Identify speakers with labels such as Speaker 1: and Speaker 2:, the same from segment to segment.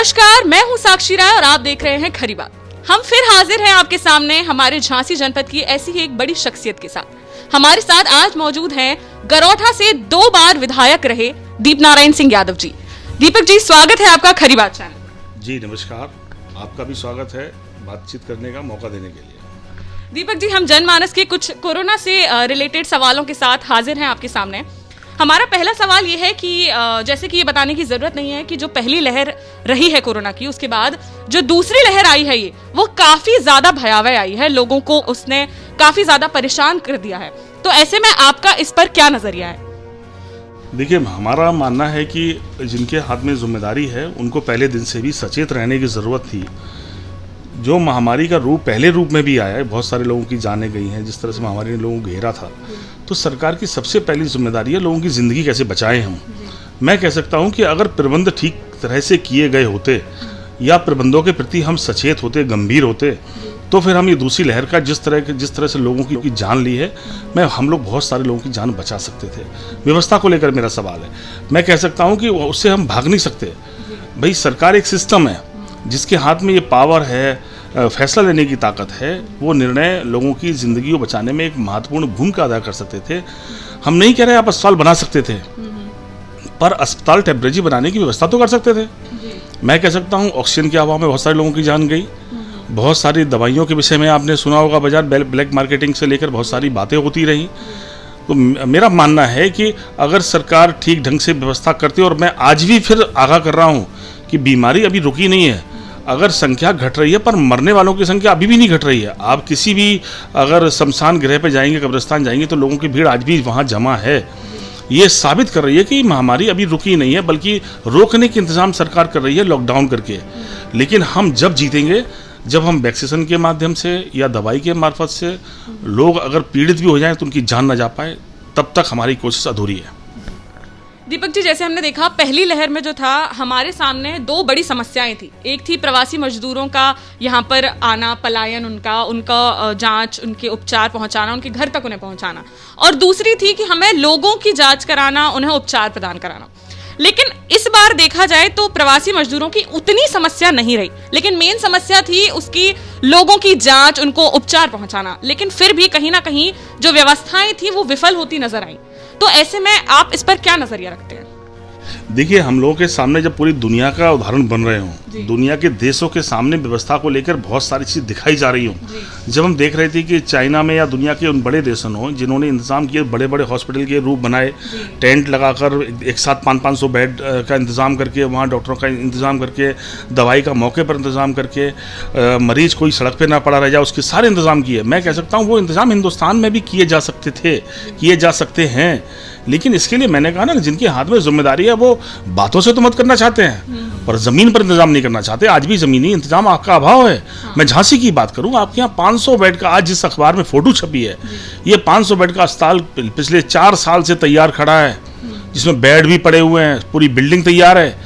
Speaker 1: नमस्कार, मैं हूं साक्षी राय और आप देख रहे हैं खरी बात। हम फिर हाजिर हैं आपके सामने हमारे झांसी जनपद की ऐसी ही एक बड़ी शख्सियत के साथ। हमारे साथ आज मौजूद हैं गरोठा से 2 बार विधायक रहे दीपनारायण सिंह यादव जी। दीपक जी, स्वागत है आपका खरी बात चैनल।
Speaker 2: जी नमस्कार, आपका भी स्वागत है बातचीत करने का मौका देने के लिए।
Speaker 1: दीपक जी, हम जनमानस के कुछ कोरोना से रिलेटेड सवालों के साथ हाजिर हैं आपके सामने। हमारा पहला सवाल ये है कि जैसे कि ये बताने की जरूरत नहीं है कि जो पहली लहर रही है कोरोना की, उसके बाद जो दूसरी लहर आई है वो काफी ज्यादा भयावह आई है, लोगों को उसने काफी ज्यादा परेशान कर दिया है। तो ऐसे में आपका इस पर क्या नजरिया है?
Speaker 2: देखिए, हमारा मानना है कि जिनके हाथ में जिम्मेदारी है उनको पहले दिन से भी सचेत रहने की ज़रूरत थी। जो महामारी का रूप पहले रूप में भी आया है, बहुत सारे लोगों की जानें गई हैं, जिस तरह से महामारी ने लोगों को घेरा था, तो सरकार की सबसे पहली जिम्मेदारी है लोगों की ज़िंदगी कैसे बचाएं हम। मैं कह सकता हूं कि अगर प्रबंध ठीक तरह से किए गए होते या प्रबंधों के प्रति हम सचेत होते, गंभीर होते, तो फिर हम ये दूसरी लहर का जिस तरह से लोगों की जान ली है, हम लोग बहुत सारे लोगों की जान बचा सकते थे। व्यवस्था को लेकर मेरा सवाल है, मैं कह सकता हूँ कि उससे हम भाग नहीं सकते। भाई, सरकार एक सिस्टम है जिसके हाथ में ये पावर है, फैसला लेने की ताकत है, वो निर्णय लोगों की ज़िंदगी को बचाने में एक महत्वपूर्ण भूमिका अदा कर सकते थे। हम नहीं कह रहे आप अस्पताल बना सकते थे, पर अस्पताल टेम्परेरी बनाने की व्यवस्था तो कर सकते थे। मैं कह सकता हूँ ऑक्सीजन के अभाव में बहुत सारे लोगों की जान गई। बहुत सारी दवाइयों के विषय में आपने सुना होगा, बाजार ब्लैक मार्केटिंग से लेकर बहुत सारी बातें होती रहीं। तो मेरा मानना है कि अगर सरकार ठीक ढंग से व्यवस्था करती, और मैं आज भी फिर आगाह कर रहा हूँ कि बीमारी अभी रुकी नहीं है। अगर संख्या घट रही है, पर मरने वालों की संख्या अभी भी नहीं घट रही है। आप किसी भी अगर शमशान गृह पे जाएंगे, कब्रिस्तान जाएंगे, तो लोगों की भीड़ आज भी वहाँ जमा है। ये साबित कर रही है कि महामारी अभी रुकी नहीं है, बल्कि रोकने के इंतजाम सरकार कर रही है लॉकडाउन करके। लेकिन हम जब जीतेंगे, जब हम वैक्सीनेशन के माध्यम से या दवाई के मार्फत से लोग अगर पीड़ित भी हो जाएं तो उनकी जान न जा पाए, तब तक हमारी कोशिश अधूरी है।
Speaker 1: दीपक जी, जैसे हमने देखा पहली लहर में जो था, हमारे सामने 2 बड़ी समस्याएं थी। एक थी प्रवासी मजदूरों का यहाँ पर आना, पलायन, उनका जांच, उनके उपचार पहुंचाना, उनके घर तक उन्हें पहुंचाना, और दूसरी थी कि हमें लोगों की जांच कराना, उन्हें उपचार प्रदान कराना। लेकिन इस बार देखा जाए तो प्रवासी मजदूरों की उतनी समस्या नहीं रही, लेकिन मेन समस्या थी उसकी लोगों की जांच, उनको उपचार पहुंचाना। लेकिन फिर भी कहीं ना कहीं जो व्यवस्थाएं थी वो विफल होती नजर आई। तो ऐसे में आप इस पर क्या नजरिया रखते हैं?
Speaker 2: देखिए, हम लोगों के सामने जब पूरी दुनिया का उदाहरण बन रहे हों, दुनिया के देशों के सामने व्यवस्था को लेकर बहुत सारी चीज़ दिखाई जा रही हों, जब हम देख रहे थे कि चाइना में या दुनिया के उन बड़े देशों हों जिन्होंने इंतजाम किए, बड़े बड़े हॉस्पिटल के रूप बनाए, टेंट लगाकर एक साथ 500-500 बेड का इंतज़ाम करके, वहाँ डॉक्टरों का इंतज़ाम करके, दवाई का मौके पर इंतज़ाम करके, मरीज कोई सड़क पर ना पड़ा रह जाए, उसके सारे इंतज़ाम किए। मैं कह सकता हूँ वो इंतज़ाम हिंदुस्तान में भी किए जा सकते थे, किए जा सकते हैं। लेकिन इसके लिए मैंने कहा ना, जिनके हाथ में जिम्मेदारी है वो बातों से तो मत करना चाहते हैं, पर जमीन पर इंतजाम नहीं करना चाहते। आज भी जमीनी इंतजाम आपका अभाव है। मैं झांसी की बात करूं, आपके यहाँ 500 बेड का, आज जिस अखबार में फोटो छपी है, ये 500 बेड का अस्पताल पिछले 4 साल से तैयार खड़ा है, जिसमें बेड भी पड़े हुए हैं, पूरी बिल्डिंग तैयार है।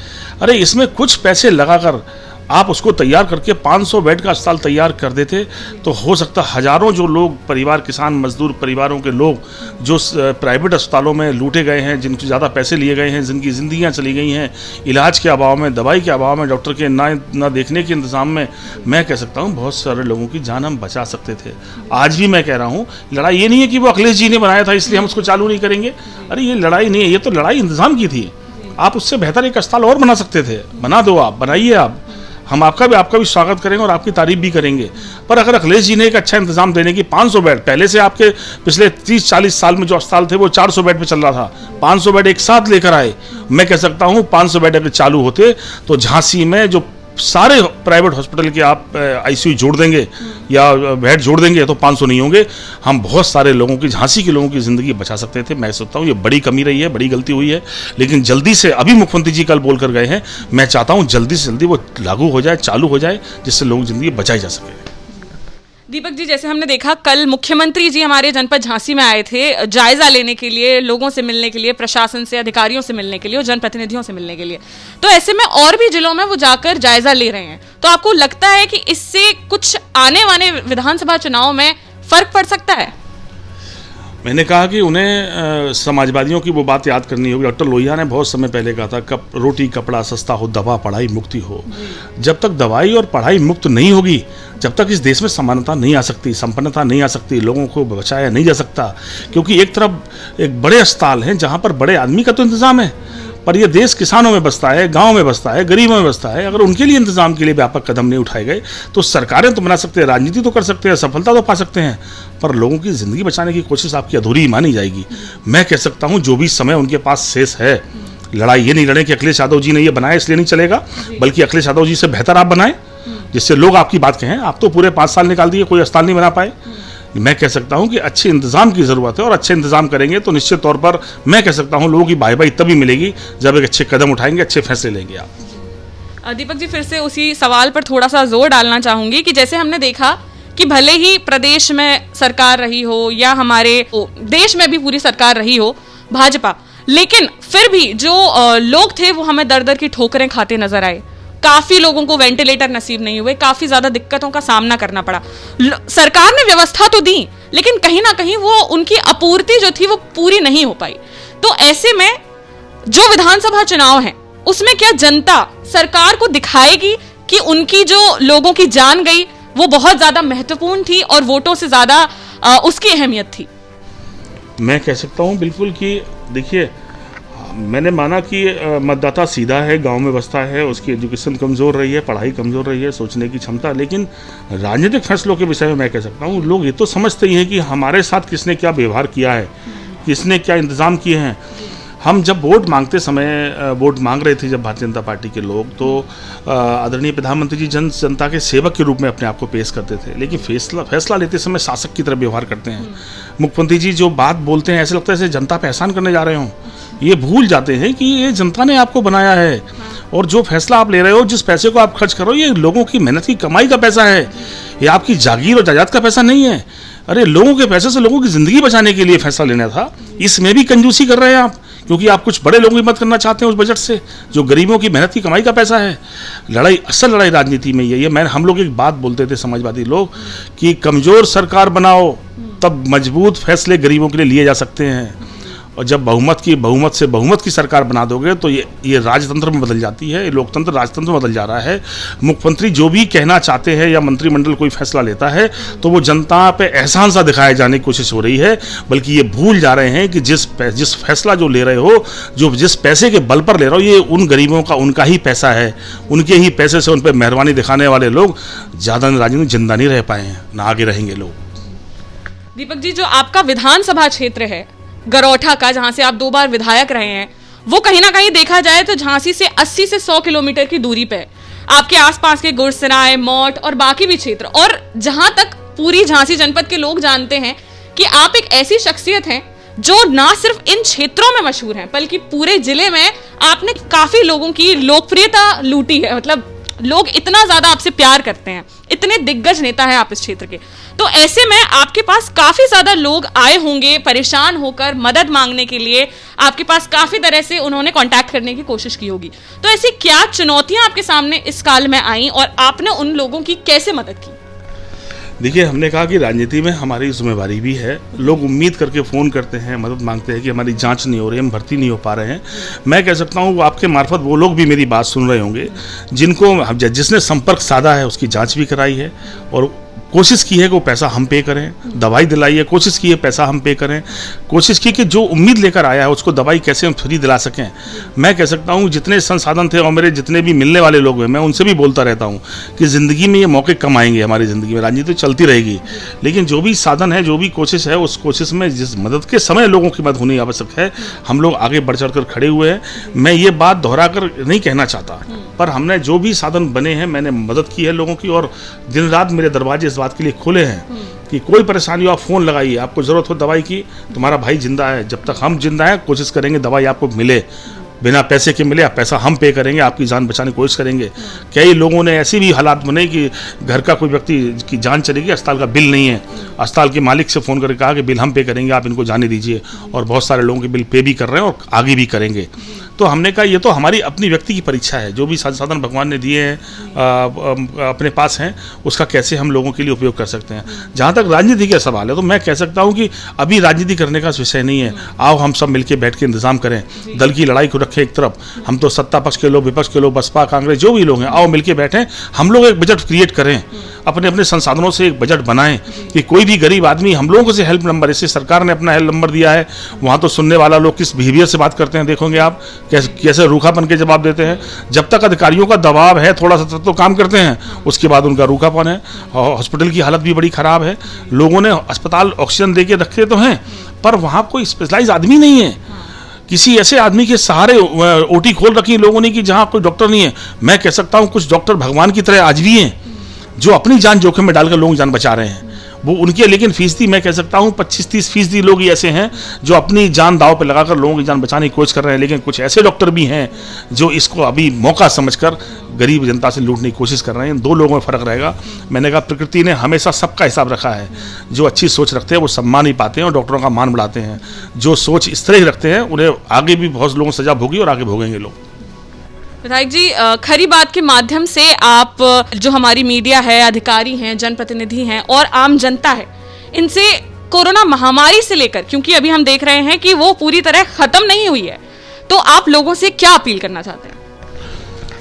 Speaker 2: अरे इसमें कुछ पैसे लगाकर आप उसको तैयार करके 500 बेड का अस्पताल तैयार कर देते, तो हो सकता हज़ारों जो लोग, परिवार, किसान मजदूर परिवारों के लोग जो प्राइवेट अस्पतालों में लूटे गए हैं, जिनसे ज़्यादा पैसे लिए गए हैं, जिनकी ज़िंदगियां चली गई हैं इलाज के अभाव में, दवाई के अभाव में, डॉक्टर के ना देखने के इंतज़ाम में, मैं कह सकता हूँ बहुत सारे लोगों की जान हम बचा सकते थे। आज भी मैं कह रहा हूँ, लड़ाई ये नहीं है कि वो अखिलेश जी ने बनाया था इसलिए हम उसको चालू नहीं करेंगे। अरे ये लड़ाई नहीं है, ये तो लड़ाई इंतज़ाम की थी। आप उससे बेहतर एक अस्पताल और बना सकते थे, बना दो, आप बनाइए, आप, हम आपका भी स्वागत करेंगे और आपकी तारीफ भी करेंगे। पर अगर अखिलेश जी ने एक अच्छा इंतजाम देने की, 500 बेड पहले से, आपके पिछले 30-40 साल में जो अस्पताल थे वो 400 बेड पे चल रहा था, 500 बेड एक साथ लेकर आए। मैं कह सकता हूँ 500 बेड अगर चालू होते तो झांसी में जो सारे प्राइवेट हॉस्पिटल के आप आईसीयू जोड़ देंगे या बेड जोड़ देंगे तो 500 नहीं होंगे। हम बहुत सारे लोगों की, झांसी के लोगों की ज़िंदगी बचा सकते थे। मैं सोचता हूँ ये बड़ी कमी रही है, बड़ी गलती हुई है। लेकिन जल्दी से, अभी मुख्यमंत्री जी कल बोल कर गए हैं, मैं चाहता हूँ जल्दी से जल्दी वो लागू हो जाए, चालू हो जाए, जिससे लोगों की ज़िंदगी बचाई जा सके।
Speaker 1: दीपक जी, जैसे हमने देखा कल मुख्यमंत्री जी हमारे जनपद झांसी में आए थे जायजा लेने के लिए, लोगों से मिलने के लिए, प्रशासन से, अधिकारियों से मिलने के लिए और जनप्रतिनिधियों से मिलने के लिए। तो ऐसे में और भी जिलों में वो जाकर जायजा ले रहे हैं। तो आपको लगता है कि इससे कुछ आने वाले विधानसभा चुनाव में फर्क पड़ सकता है?
Speaker 2: मैंने कहा कि उन्हें समाजवादियों की वो बात याद करनी होगी। डॉक्टर लोहिया ने बहुत समय पहले कहा था, रोटी कपड़ा सस्ता हो, दवा पढ़ाई मुक्ति हो। जब तक दवाई और पढ़ाई मुक्त नहीं होगी, जब तक इस देश में समानता नहीं आ सकती, संपन्नता नहीं आ सकती, लोगों को बचाया नहीं जा सकता। क्योंकि एक तरफ एक बड़े अस्पताल हैं जहाँ पर बड़े आदमी का तो इंतजाम है, पर यह देश किसानों में बसता है, गांव में बसता है, गरीबों में बसता है। अगर उनके लिए इंतजाम के लिए व्यापक कदम नहीं उठाए गए तो सरकारें तो बना सकते हैं, राजनीति तो कर सकते हैं, सफलता तो पा सकते हैं, पर लोगों की ज़िंदगी बचाने की कोशिश आपकी अधूरी ही मानी जाएगी। मैं कह सकता हूँ जो भी समय उनके पास शेष है, लड़ाई ये नहीं लड़े कि अखिलेश यादव जी ने ये बनाया इसलिए नहीं चलेगा, बल्कि अखिलेश यादव जी से बेहतर आप बनाएं, जिससे लोग आपकी बात कहें। आप तो पूरे 5 साल निकाल दिए, कोई अस्पताल नहीं बना पाए। मैं कह सकता हूं कि अच्छे इंतजाम की ज़रूरत है, और अच्छे इंतजाम करेंगे तो निश्चित तौर पर मैं कह सकता हूं लोगों की बाई तभी मिलेगी जब एक अच्छे कदम उठाएंगे, अच्छे फैसले लेंगे आप।
Speaker 1: दीपक जी, फिर से उसी सवाल पर थोड़ा सा जोर डालना चाहूंगी कि जैसे हमने देखा कि भले ही प्रदेश में सरकार रही हो या हमारे देश में भी पूरी सरकार रही हो भाजपा, लेकिन फिर भी जो लोग थे वो हमें दर दर की ठोकरें खाते नजर आए। काफी लोगों को वेंटिलेटर नसीब नहीं हुए, काफी ज्यादा दिक्कतों का सामना करना पड़ा। सरकार ने व्यवस्था तो दी, लेकिन कहीं ना कहीं वो उनकी आपूर्ति जो थी वो पूरी नहीं हो पाई। तो ऐसे में जो विधानसभा चुनाव है उसमें क्या जनता सरकार को दिखाएगी कि उनकी जो लोगों की जान गई वो बहुत ज्यादा महत्वपूर्ण थी और वोटों से ज्यादा उसकी अहमियत थी?
Speaker 2: मैं कह सकता हूं बिल्कुल कि देखिए, मैंने माना कि मतदाता सीधा है, गांव में बसता है, उसकी एजुकेशन कमज़ोर रही है, पढ़ाई कमज़ोर रही है, सोचने की क्षमता। लेकिन राजनीतिक फैसलों के विषय में मैं कह सकता हूँ लोग ये तो समझते ही हैं कि हमारे साथ किसने क्या व्यवहार किया है, किसने क्या इंतज़ाम किए हैं। हम जब वोट मांगते समय वोट मांग रहे थे जब भारतीय जनता पार्टी के लोग, तो आदरणीय प्रधानमंत्री जी जनता के सेवक के रूप में अपने आप को पेश करते थे, लेकिन फैसला लेते समय शासक की तरह व्यवहार करते हैं। मुख्यमंत्री जी जो बात बोलते हैं ऐसे लगता है जैसे जनता पे एहसान करने जा रहे हों। ये भूल जाते हैं कि ये जनता ने आपको बनाया है, और जो फैसला आप ले रहे हो, जिस पैसे को आप खर्च कर रहे हो, ये लोगों की मेहनत की कमाई का पैसा है, ये आपकी जागीर और जायदाद का पैसा नहीं है। अरे लोगों के पैसे से लोगों की ज़िंदगी बचाने के लिए फैसला लेना था, इसमें भी कंजूसी कर रहे हैं आप, क्योंकि आप कुछ बड़े लोगों की मदद करना चाहते हैं उस बजट से जो गरीबों की मेहनत की कमाई का पैसा है। असल लड़ाई राजनीति में यही है। हम लोग एक बात बोलते थे समाजवादी लोग कि कमज़ोर सरकार बनाओ तब मजबूत फैसले गरीबों के लिए लिए जा सकते हैं, और जब बहुमत से बहुमत की सरकार बना दोगे तो ये राजतंत्र में बदल जाती है, ये लोकतंत्र राजतंत्र में बदल जा रहा है। मुख्यमंत्री जो भी कहना चाहते हैं या मंत्रिमंडल कोई फैसला लेता है तो वो जनता पे एहसान सा दिखाए जाने की कोशिश हो रही है, बल्कि ये भूल जा रहे हैं कि जिस फैसला जो ले रहे हो, जो जिस पैसे के बल पर ले रहे हो, ये उन गरीबों का उनका ही पैसा है, उनके ही पैसे से उन पर मेहरबानी दिखाने वाले लोग ज़्यादा राजनीति में जिंदा नहीं रह पाए हैं, ना आगे रहेंगे लोग।
Speaker 1: दीपक जी, जो आपका विधानसभा क्षेत्र है गरौठा का, जहां से आप 2 बार विधायक रहे हैं, वो कहीं ना कहीं देखा जाए तो झांसी से 80 से 100 किलोमीटर की दूरी पे है। आपके आसपास के गुरसराय, मौट और बाकी भी क्षेत्र, और जहां तक पूरी झांसी जनपद के लोग जानते हैं कि आप एक ऐसी शख्सियत हैं जो ना सिर्फ इन क्षेत्रों में मशहूर हैं, बल्कि पूरे जिले में आपने काफी लोगों की लोकप्रियता लूटी है। मतलब लोग इतना ज्यादा आपसे प्यार करते हैं, इतने दिग्गज नेता हैं आप इस क्षेत्र के। तो ऐसे में आपके पास काफी ज्यादा लोग आए होंगे परेशान होकर मदद मांगने के लिए, आपके पास काफी तरह से उन्होंने कांटेक्ट करने की कोशिश की होगी। तो ऐसी क्या चुनौतियां आपके सामने इस काल में आई और आपने उन लोगों की कैसे मदद की?
Speaker 2: देखिए, हमने कहा कि राजनीति में हमारी जिम्मेवारी भी है। लोग उम्मीद करके फ़ोन करते हैं, मदद मांगते हैं कि हमारी जांच नहीं हो रही, हम भर्ती नहीं हो पा रहे हैं। मैं कह सकता हूँ आपके मार्फत वो लोग भी मेरी बात सुन रहे होंगे जिसने संपर्क साधा है, उसकी जांच भी कराई है और कोशिश की है कि वो पैसा हम पे करें, दवाई दिलाई है, कोशिश की है पैसा हम पे करें, कोशिश की कि जो उम्मीद लेकर आया है उसको दवाई कैसे हम फ्री दिला सकें। मैं कह सकता हूँ जितने संसाधन थे और मेरे जितने भी मिलने वाले लोग हैं, मैं उनसे भी बोलता रहता हूँ कि ज़िंदगी में ये मौके कम आएंगे, हमारी ज़िंदगी में राजनीति तो चलती रहेगी, लेकिन जो भी साधन है, जो भी कोशिश है, उस कोशिश में जिस मदद के समय लोगों की मदद होनी आवश्यक है, हम लोग आगे बढ़ चढ़ कर खड़े हुए हैं। मैं ये बात दोहरा कर नहीं कहना चाहता, पर हमने जो भी साधन बने हैं मैंने मदद की है लोगों की, और दिन रात मेरे दरवाजे इस बात के लिए खुले हैं कि कोई परेशानी हो आप फ़ोन लगाइए, आपको ज़रूरत हो दवाई की, तुम्हारा भाई जिंदा है, जब तक हम जिंदा हैं कोशिश करेंगे दवाई आपको मिले, बिना पैसे के मिले, पैसा हम पे करेंगे, आपकी जान बचाने की कोशिश करेंगे। कई लोगों ने ऐसी भी हालात बने कि घर का कोई व्यक्ति की जान चलेगी, अस्पताल का बिल नहीं है, अस्पताल के मालिक से फ़ोन करके कहा कि बिल हम पे करेंगे, आप इनको जाने दीजिए, और बहुत सारे लोगों के बिल पे भी कर रहे हैं और आगे भी करेंगे। तो हमने कहा ये तो हमारी अपनी व्यक्ति की परीक्षा है, जो भी संसाधन भगवान ने दिए हैं अपने पास हैं, उसका कैसे हम लोगों के लिए उपयोग कर सकते हैं। जहाँ तक राजनीति का सवाल है तो मैं कह सकता हूँ कि अभी राजनीति करने का विषय नहीं है। आओ हम सब मिलकर बैठ के इंतजाम करें, दल की लड़ाई को रखें एक तरफ, हम तो सत्ता पक्ष के लोग, विपक्ष के लोग, बसपा कांग्रेस जो भी लोग हैं, आओ मिलकर बैठें, हम लोग एक बजट क्रिएट करें, अपने अपने संसाधनों से एक बजट बनाएं कि कोई भी गरीब आदमी, हम लोगों से हेल्प नंबर, इससे सरकार ने अपना हेल्प नंबर दिया है, वहाँ तो सुनने वाला लोग किस बिहेवियर से बात करते हैं देखोगे आप, कैसे रूखापन के जवाब देते हैं। जब तक अधिकारियों का दबाव है थोड़ा सा तो काम करते हैं, उसके बाद उनका रूखापन है। हॉस्पिटल की हालत भी बड़ी खराब है, लोगों ने अस्पताल ऑक्सीजन दे के रखे तो हैं, पर वहाँ कोई स्पेशलाइज आदमी नहीं है। किसी ऐसे आदमी के सहारे ओटी खोल रखी लोगों ने कि जहाँ कोई डॉक्टर नहीं है। मैं कह सकता हूँ कुछ डॉक्टर भगवान की तरह आज भी हैं, जो अपनी जान जोखिम में डालकर लोगों की जान बचा रहे हैं। वो उनके, लेकिन फीसदी मैं कह सकता हूँ 25-30% लोग ही ऐसे हैं जो अपनी जान दांव पे लगाकर लोगों की जान बचाने की कोशिश कर रहे हैं। लेकिन कुछ ऐसे डॉक्टर भी हैं जो इसको अभी मौका समझकर गरीब जनता से लूटने की कोशिश कर रहे हैं। 2 लोगों में फ़र्क रहेगा। मैंने कहा प्रकृति ने हमेशा सबका हिसाब रखा है। जो अच्छी सोच रखते हैं वो सम्मान ही पाते हैं और डॉक्टरों का मान बढ़ाते हैं। जो सोच इस तरह ही रखते हैं उन्हें आगे भी बहुत लोगों को सजा भोगी और आगे भोगेंगे लोग।
Speaker 1: विधायक जी, खरी बात के माध्यम से आप जो हमारी मीडिया है, अधिकारी हैं, जनप्रतिनिधि हैं और आम जनता है, इनसे कोरोना महामारी से लेकर, क्योंकि अभी हम देख रहे हैं कि वो पूरी तरह खत्म नहीं हुई है, तो आप लोगों से क्या अपील करना चाहते हैं?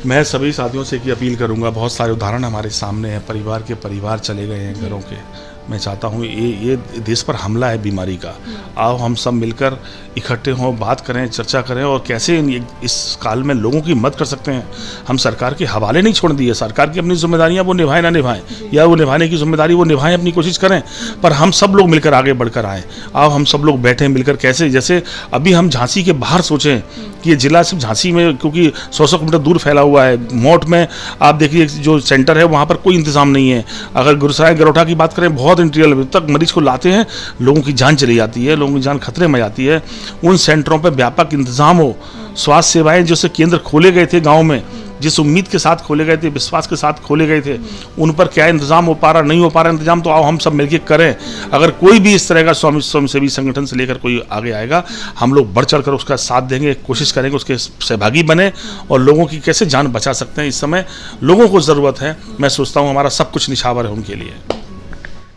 Speaker 2: मैं सभी साथियों से की अपील करूंगा। बहुत सारे उदाहरण हमारे सामने हैं, परिवार के परिवार चले गए हैं घरों के। मैं चाहता हूँ ये देश पर हमला है बीमारी का। आओ हम सब मिलकर इकट्ठे हों, बात करें, चर्चा करें और कैसे इस काल में लोगों की मदद कर सकते हैं। हम सरकार के हवाले नहीं छोड़ दिए। सरकार की अपनी जिम्मेदारियाँ वो निभाएं ना निभाएं, या वो निभाने की जिम्मेदारी वो निभाएं, अपनी कोशिश करें, पर हम सब लोग मिलकर आगे बढ़कर आएँ। आओ हम सब लोग बैठें मिलकर, कैसे जैसे अभी हम झांसी के बाहर सोचें कि ये जिला सिर्फ झांसी में, क्योंकि 100 किलोमीटर दूर फैला हुआ है। मोट में आप देखिए जो सेंटर है वहाँ पर कोई इंतजाम नहीं है। अगर गुरुसराय गरोठा की बात करें, बहुत इंटीरियर तक मरीज को लाते हैं, लोगों की जान चली जाती है, लोगों की जान खतरे में जाती है। उन सेंटरों पर व्यापक इंतजाम हो। स्वास्थ्य सेवाएं जैसे केंद्र खोले गए थे गाँव में, जिस उम्मीद के साथ खोले गए थे, विश्वास के साथ खोले गए थे, उन पर क्या इंतजाम हो पा रहा, नहीं हो पा रहा इंतजाम, तो आओ हम सब मिलकर करें। अगर कोई भी इस तरह का स्वयंसेवी संगठन से लेकर कोई आगे आएगा, हम लोग बढ़ चढ़ कर उसका साथ देंगे, कोशिश करेंगे उसके सहभागी बने और लोगों की कैसे जान बचा सकते हैं। इस समय लोगों को ज़रूरत है। मैं सोचता हूँ हमारा सब कुछ निछावर है उनके लिए।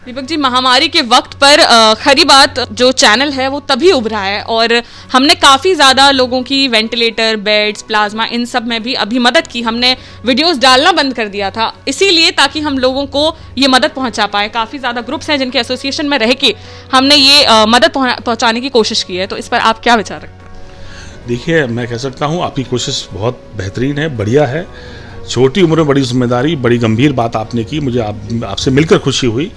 Speaker 1: दीपक जी, महामारी के वक्त पर खरी बात जो चैनल है वो तभी उभरा है और हमने काफ़ी ज़्यादा लोगों की वेंटिलेटर, बेड्स, प्लाज्मा, इन सब में भी अभी मदद की। हमने वीडियोस डालना बंद कर दिया था इसीलिए, ताकि हम लोगों को ये मदद पहुंचा पाए। काफ़ी ज़्यादा ग्रुप्स हैं जिनके एसोसिएशन में रह के हमने ये मदद पहुंचाने की कोशिश की है, तो इस पर आप क्या विचार रखते हैं?
Speaker 2: देखिए, मैं कह सकता हूँ आपकी कोशिश बहुत बेहतरीन है, बढ़िया है। छोटी उम्र में बड़ी जिम्मेदारी, बड़ी गंभीर बात आपने की। मुझे आपसे मिलकर खुशी हुई।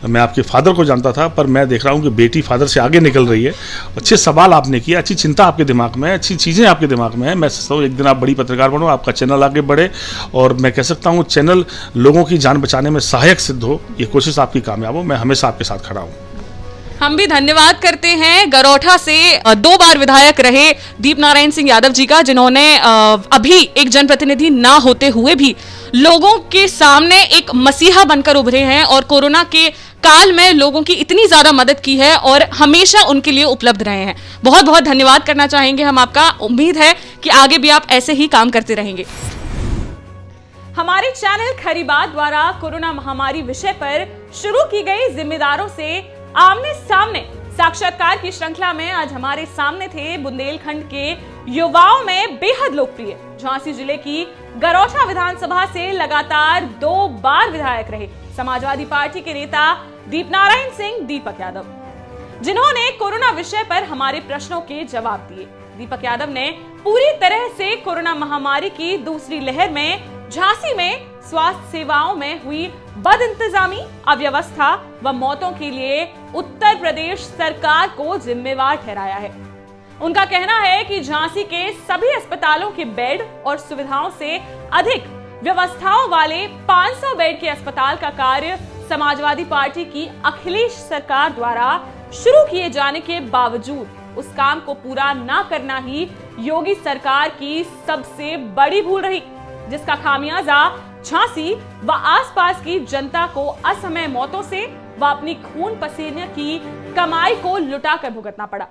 Speaker 2: मैं आपके फादर को जानता था, पर मैं देख रहा हूँ कि बेटी फादर से आगे निकल रही है। अच्छे सवाल आपने किए, अच्छी चिंता आपके दिमाग में है, अच्छी चीज़ें आपके दिमाग में है। मैं सोचता हूँ एक दिन आप बड़ी पत्रकार बनो, आपका चैनल आगे बढ़े और मैं कह सकता हूँ चैनल लोगों की जान बचाने में सहायक सिद्ध हो। ये कोशिश आपकी कामयाब हो। मैं हमेशा आपके साथ खड़ा हूँ।
Speaker 1: हम भी धन्यवाद करते हैं गरोठा से 2 बार विधायक रहे दीप नारायण सिंह यादव जी का, जिन्होंने अभी एक जनप्रतिनिधि ना होते हुए भी लोगों के सामने एक मसीहा बनकर उभरे हैं और कोरोना के काल में लोगों की इतनी ज्यादा मदद की है और हमेशा उनके लिए उपलब्ध रहे हैं। बहुत बहुत धन्यवाद करना चाहेंगे हम आपका। उम्मीद है कि आगे भी आप ऐसे ही काम करते रहेंगे। हमारे चैनल खरी बात द्वारा कोरोना महामारी विषय पर शुरू की गई जिम्मेदारों से आमने सामने साक्षात्कार की श्रृंखला में आज हमारे सामने थे बुंदेलखंड के युवाओं में बेहद लोकप्रिय झांसी जिले की गरोठा विधानसभा से लगातार 2 बार विधायक रहे समाजवादी पार्टी के नेता दीप नारायण सिंह दीपक यादव, जिन्होंने कोरोना विषय पर हमारे प्रश्नों के जवाब दिए। दीपक यादव ने पूरी तरह से कोरोना महामारी की दूसरी लहर में झांसी में स्वास्थ्य सेवाओं में हुई बदइंतजामी, अव्यवस्था व मौतों के लिए उत्तर प्रदेश सरकार को जिम्मेवार ठहराया है। उनका कहना है कि झांसी के सभी अस्पतालों के बेड और सुविधाओं से अधिक व्यवस्थाओं वाले 500 बेड के अस्पताल का कार्य समाजवादी पार्टी की अखिलेश सरकार द्वारा शुरू किए जाने के बावजूद उस काम को पूरा न करना ही योगी सरकार की सबसे बड़ी भूल रही, जिसका खामियाजा झांसी व आसपास की जनता को असमय मौतों से व अपनी खून पसीने की कमाई को लुटाकर भुगतना पड़ा।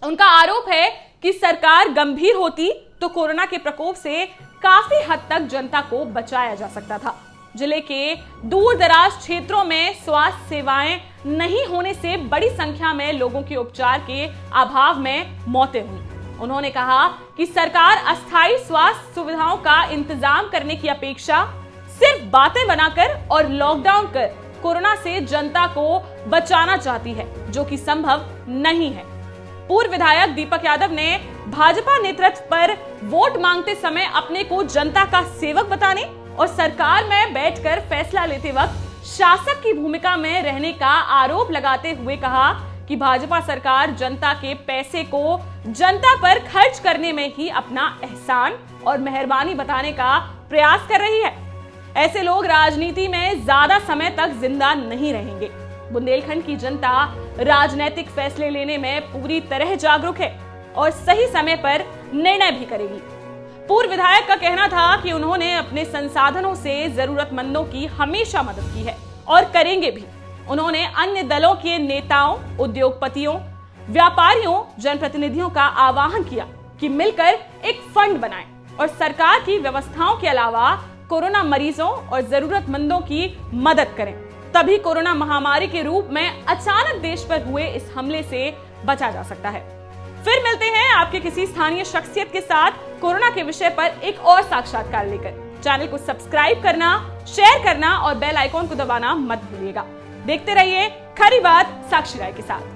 Speaker 1: उनका आरोप है कि सरकार गंभीर होती तो कोरोना के प्रकोप से काफी हद तक जनता को बचाया जा सकता था। जिले के दूर दराज क्षेत्रों में स्वास्थ्य सेवाएं नहीं होने से बड़ी संख्या में लोगों के उपचार के अभाव में मौतें हुई। उन्होंने कहा कि सरकार अस्थायी स्वास्थ्य सुविधाओं का इंतजाम करने की अपेक्षा सिर्फ बातें बनाकर और लॉकडाउन कर कोरोना से जनता को बचाना चाहती है, जो कि संभव नहीं है। पूर्व विधायक दीपक यादव ने भाजपा नेतृत्व पर वोट मांगते समय अपने को जनता का सेवक बताने और सरकार में बैठकर फैसला लेते वक्त शासक की भूमिका में रहने का आरोप लगाते हुए कहा कि भाजपा सरकार जनता के पैसे को जनता पर खर्च करने में ही अपना एहसान और मेहरबानी बताने का प्रयास कर रही है। ऐसे लोग राजनीति में ज्यादा समय तक जिंदा नहीं रहेंगे। बुंदेलखंड की जनता राजनीतिक फैसले लेने में पूरी तरह जागरूक है और सही समय पर निर्णय भी करेगी। पूर्व विधायक का कहना था कि उन्होंने अपने संसाधनों से जरूरतमंदों की हमेशा मदद की है और करेंगे भी। उन्होंने अन्य दलों के नेताओं, उद्योगपतियों, व्यापारियों, जनप्रतिनिधियों का आह्वान किया कि मिलकर एक फंड बनाएं और सरकार की व्यवस्थाओं के अलावा कोरोना मरीजों और जरूरतमंदों की मदद करें। तभी कोरोना महामारी के रूप में अचानक देश पर हुए इस हमले से बचा जा सकता है। फिर मिलते हैं आपके किसी स्थानीय शख्सियत के साथ कोरोना के विषय पर एक और साक्षात्कार लेकर। चैनल को सब्सक्राइब करना, शेयर करना और बेल आइकॉन को दबाना मत भूलिएगा। देखते रहिए खरी बात साक्षी राय के साथ।